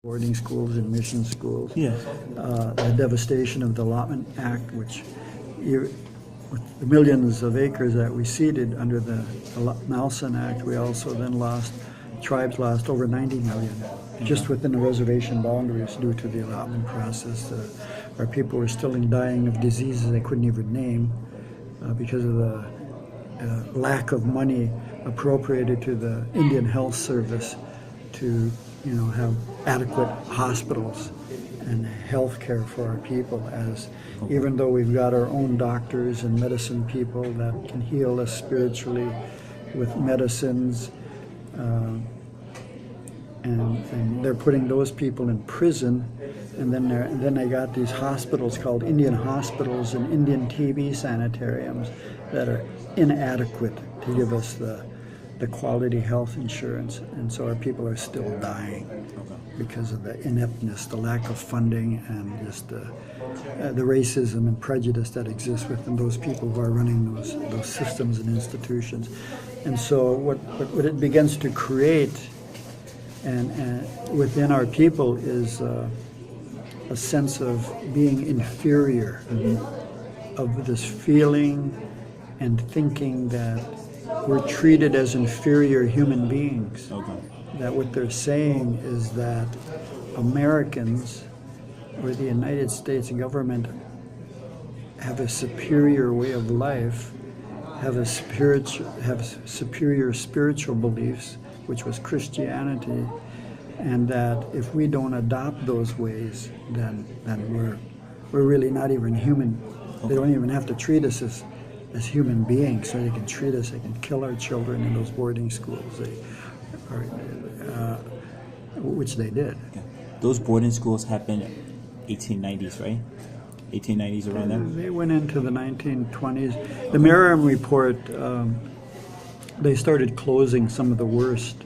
boarding schools and mission schools. Yeah. The devastation of the Allotment Act, which with the millions of acres that we ceded under the Nelson Act, we also then tribes lost over 90 million just within the reservation boundaries due to the allotment process. Our people were still dying of diseases they couldn't even name because of the lack of money appropriated to the Indian Health Service to have adequate hospitals and health care for our people, as even though we've got our own doctors and medicine people that can heal us spiritually with medicines, and they're putting those people in prison, and then they got these hospitals called Indian hospitals and Indian TB sanitariums that are inadequate to give us the quality health insurance, and so our people are still dying because of the ineptness, the lack of funding, and just the racism and prejudice that exists within those people who are running those systems and institutions. And so what it begins to create and within our people is a sense of being inferior, of this feeling and thinking that we're treated as inferior human beings. That what they're saying is that Americans or the United States government have a superior way of life, have superior spiritual beliefs, which was Christianity, and that if we don't adopt those ways, then we're really not even human. They don't even have to treat us as human beings, so they can treat us, they can kill our children in those boarding schools, which they did. Okay. Those boarding schools happened 1890s, right? 1890s, around there? They went into the 1920s. The Morrin report, they started closing some of the worst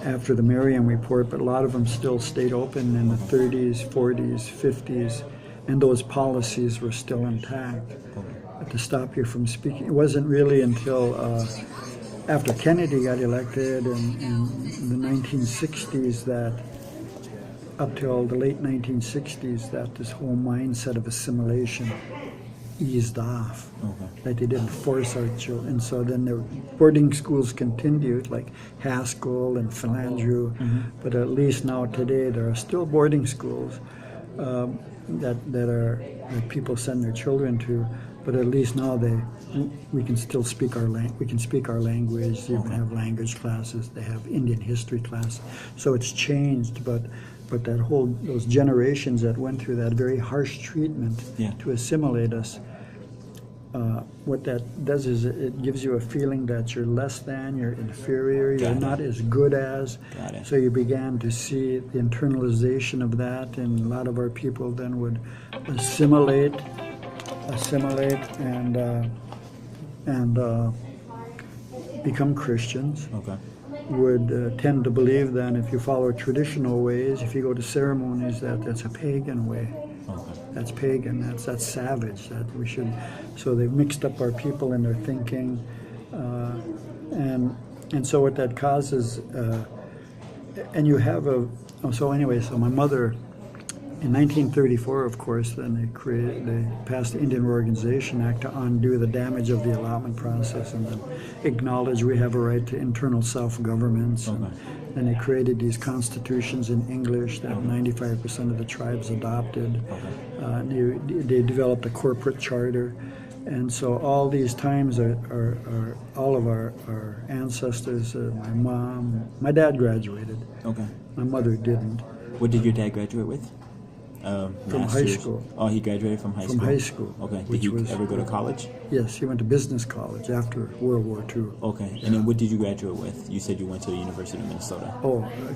after the Morrin report, but a lot of them still stayed open in the 30s, 40s, 50s, and those policies were still intact. To stop you from speaking. It wasn't really until after Kennedy got elected in the 1960s that, up till the late 1960s, that this whole mindset of assimilation eased off. That they didn't force our children. And so then the boarding schools continued, like Haskell and Philandrew, but at least now today there are still boarding schools that people send their children to. But at least now we can still speak our language. They even have language classes. They have Indian history class. So it's changed, but those generations that went through that very harsh treatment to assimilate us, what that does is it gives you a feeling that you're less than, you're inferior, you're not as good as. So you began to see the internalization of that, and a lot of our people then would assimilate and become Christians. Would tend to believe then, if you follow traditional ways, if you go to ceremonies, that's a pagan way. That's pagan. That's savage. That we should. So they've mixed up our people in their thinking, and so what that causes. And you have So my mother. In 1934, of course, then they passed the Indian Reorganization Act to undo the damage of the allotment process and then acknowledge we have a right to internal self-governance. And they created these constitutions in English that 95% of the tribes adopted. They developed a corporate charter. And so all these times are all of our ancestors, my dad graduated. My mother didn't. What did your dad graduate with? From high school. Oh, he graduated from high school? From high school. Okay. Did you ever go to college? Yes, he went to business college after World War II. Okay. And then what did you graduate with? You said you went to the University of Minnesota.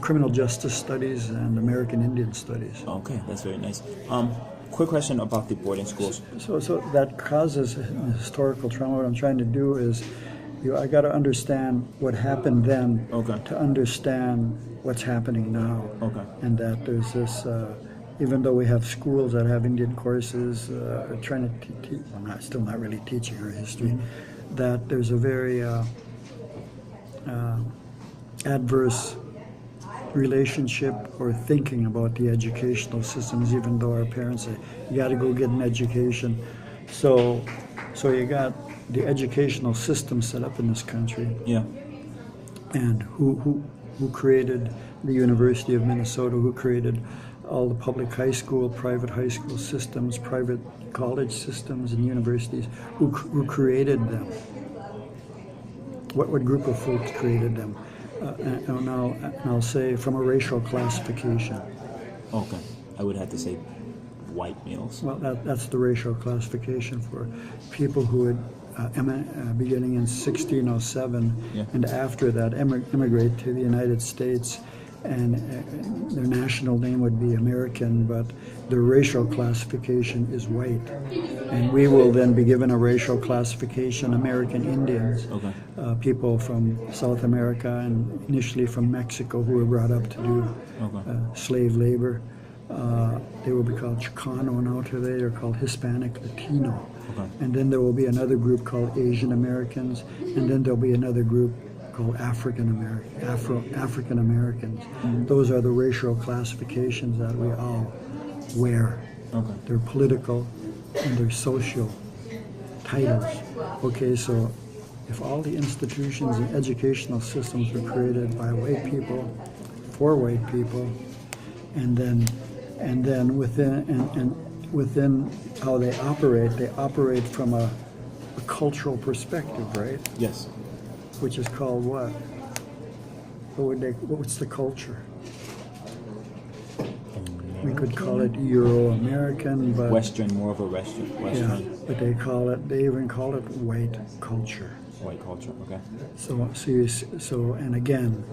Criminal Justice Studies and American Indian Studies. Okay, that's very nice. Quick question about the boarding schools. So that causes historical trauma. What I'm trying to do is, I got to understand what happened then to understand what's happening now. And that there's this... even though we have schools that have Indian courses, trying to teach, I'm still not really teaching our history, that there's a very adverse relationship or thinking about the educational systems, even though our parents say, you got to go get an education. So you got the educational system set up in this country. Yeah. And who created the University of Minnesota, who created all the public high school, private high school systems, private college systems and universities, who created them? What group of folks created them? And I'll say from a racial classification. Okay. I would have to say white males. Well, that's the racial classification for people who would beginning in 1607 Yeah. and after that immigrate to the United States, and their national name would be American, but their racial classification is white. And we will then be given a racial classification, American Indians, Okay. People from South America and initially from Mexico who were brought up to do Okay. slave labor. They will be called Chicano, and out today they're called Hispanic Latino. Okay. And then there will be another group called Asian Americans, and then there'll be another group called African Americans. Those are the racial classifications that we all wear. Okay. They're political and they're social titles. Okay, so if all the institutions and educational systems were created by white people, for white people, and then within how they operate from a cultural perspective, right? Yes. Which is called what? What's the culture? We could call it Euro-American, but Western, more of a Western. yeah, but they even call it white culture. White culture. Okay. So and again,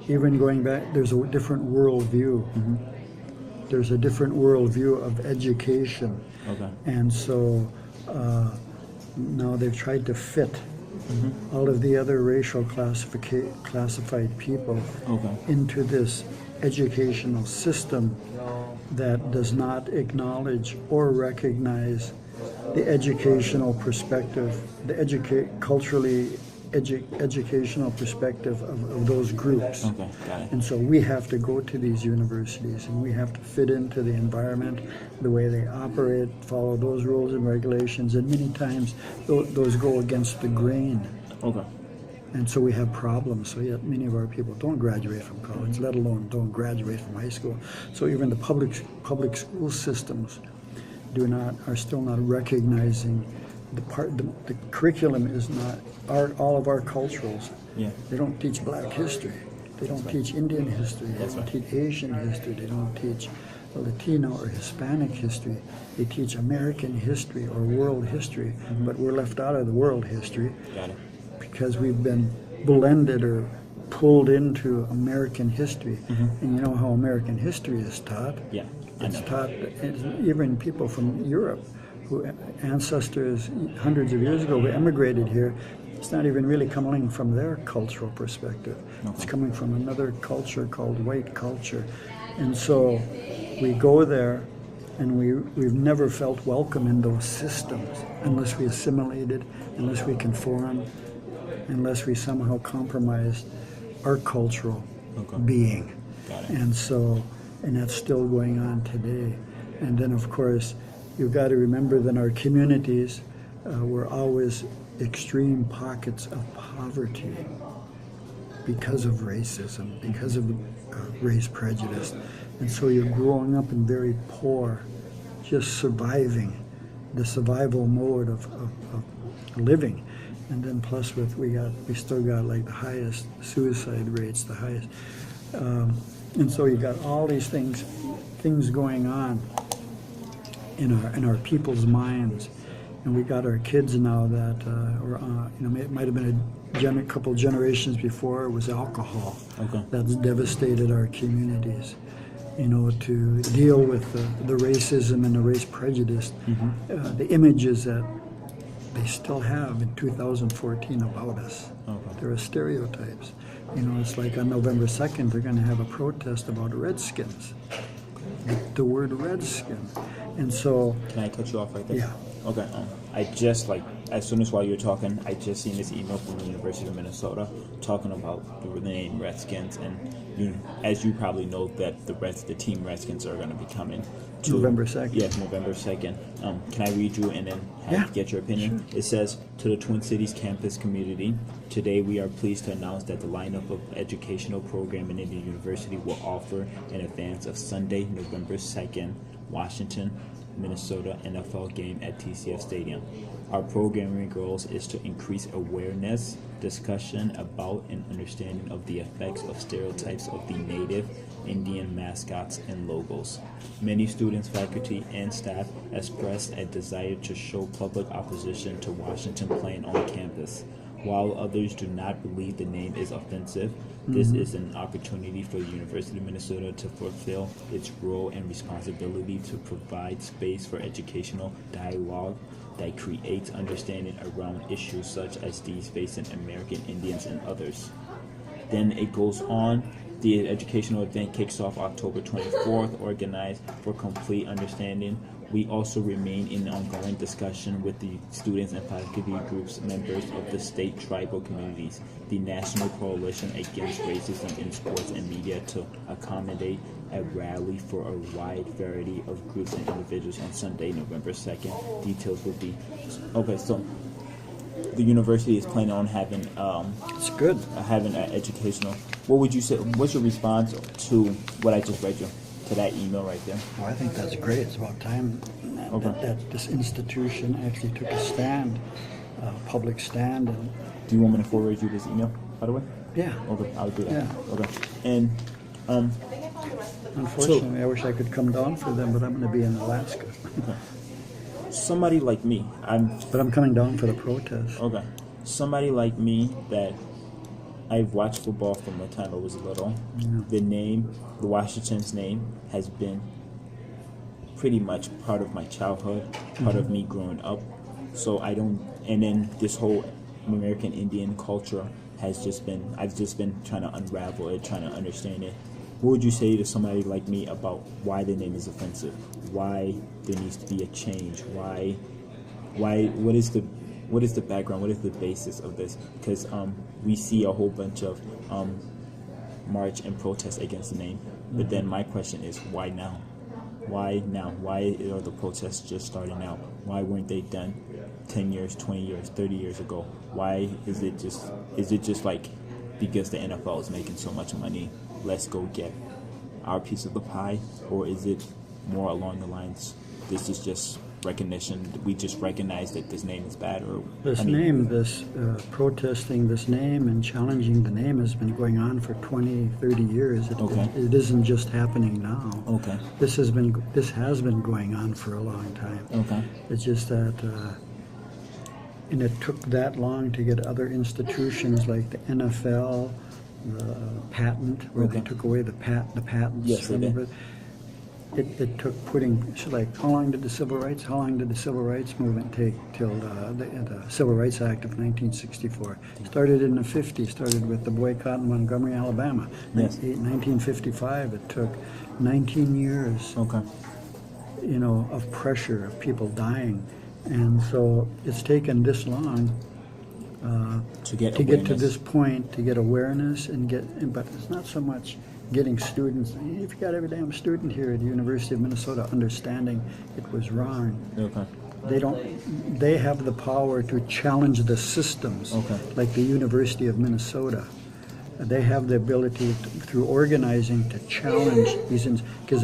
even going back, there's a different worldview. There's a different worldview of education. Okay. And so now they've tried to fit all of the other racial classified people Okay. into this educational system that does not acknowledge or recognize the educational perspective, the educational perspective of those groups. Okay. Got it. And so we have to go to these universities and we have to fit into the environment, the way they operate, follow those rules and regulations, and many times those go against the grain. Okay. And so we have problems. So yet many of our people don't graduate from college, let alone don't graduate from high school. So even the public school systems are still not recognizing the curriculum is not all of our culturals. Yeah. They don't teach Black history. They don't teach Indian history. They don't teach Asian history. They don't teach Latino or Hispanic history. They teach American history or world history, but we're left out of the world history. Got it. Because we've been blended or pulled into American history. And you know how American history is taught? Yeah. I It's know. taught, even people from Europe, who ancestors hundreds of years ago who emigrated here, it's not even really coming from their cultural perspective. It's coming from another culture called white culture. And so we go there and we've never felt welcome in those systems unless we assimilated, unless we conformed, unless we somehow compromised our cultural being. Got it. And that's still going on today. And then of course, you've got to remember that our communities were always extreme pockets of poverty because of racism, because of race prejudice. And so you're growing up in very poor, just surviving, the survival mode of living. And then plus we still got like the highest suicide rates, the highest. And so you got all these things going on in our people's minds, and we got our kids now that it might have been a couple generations before it was alcohol that's devastated our communities. To deal with the racism and the race prejudice, the images that they still have in 2014 about us. There are stereotypes. It's like on November 2nd, they're going to have a protest about Redskins. The word Redskin. And so... Can I cut you off right there? Yeah. Okay. I just as soon as while you're talking, I just seen this email from the University of Minnesota talking about the name Redskins, and as you probably know, that the team Redskins are going to be coming to November 2nd. Yeah, November 2nd. Can I read you and then get your opinion? Sure. It says, to the Twin Cities campus community, today we are pleased to announce that the lineup of educational programming in the university will offer in advance of Sunday, November 2nd, Washington, Minnesota NFL game at TCF Stadium. Our programming goals is to increase awareness, discussion about, and understanding of the effects of stereotypes of the native Indian mascots and logos. Many students, faculty, and staff expressed a desire to show public opposition to Washington playing on campus. While others do not believe the name is offensive, this is an opportunity for the University of Minnesota to fulfill its role and responsibility to provide space for educational dialogue that creates understanding around issues such as these facing American Indians and others. Then it goes on. The educational event kicks off October 24th, organized for complete understanding. We also remain in ongoing discussion with the students and faculty groups, members of the state tribal communities, the National Coalition Against Racism in Sports and Media to accommodate a rally for a wide variety of groups and individuals on Sunday, November 2nd. Details will be... Okay, so the university is planning on having... It's good. Having an educational... What would you say? What's your response to what I just read you? To that email right there? Well, I think that's great. It's about time that this institution actually took a stand, public stand. And do you want me to forward you this email, by the way? Yeah. Okay, I'll do that. Yeah. Okay. And unfortunately, I wish I could come down for them, but I'm going to be in Alaska. Okay. Somebody like me, But I'm coming down for the protest. Okay. Somebody like me that I've watched football from the time I was little. Yeah. The Washington's name, has been pretty much part of my childhood, part of me growing up. So and then this whole American Indian culture I've just been trying to unravel it, trying to understand it. What would you say to somebody like me about why the name is offensive? Why there needs to be a change? What is the background? What is the basis of this? Because we see a whole bunch of march and protest against the name. But then my question is, why now? Why now? Why are the protests just starting out? Why weren't they done 10 years, 20 years, 30 years ago? Why is it just like, because the NFL is making so much money, let's go get our piece of the pie? Or is it more along the lines, this is just recognition, we just recognize that this name is bad? Or protesting this name and challenging the name has been going on for 20, 30 years. It isn't just happening now. Okay. This has been going on for a long time. Okay. It's just that and it took that long to get other institutions like the NFL, the patent, where they took away the patents from it. It took how long did the civil rights movement take till the Civil Rights Act of 1964? Started in the 50s, started with the boycott in Montgomery, Alabama. Yes. 1955, it took 19 years. Okay. Of pressure, of people dying. And so it's taken this long to get to this point, to get awareness but it's not so much getting students. If you got every damn student here at the University of Minnesota understanding it was wrong. Okay. They have the power to challenge the systems, like the University of Minnesota. They have the ability through organizing to challenge these, because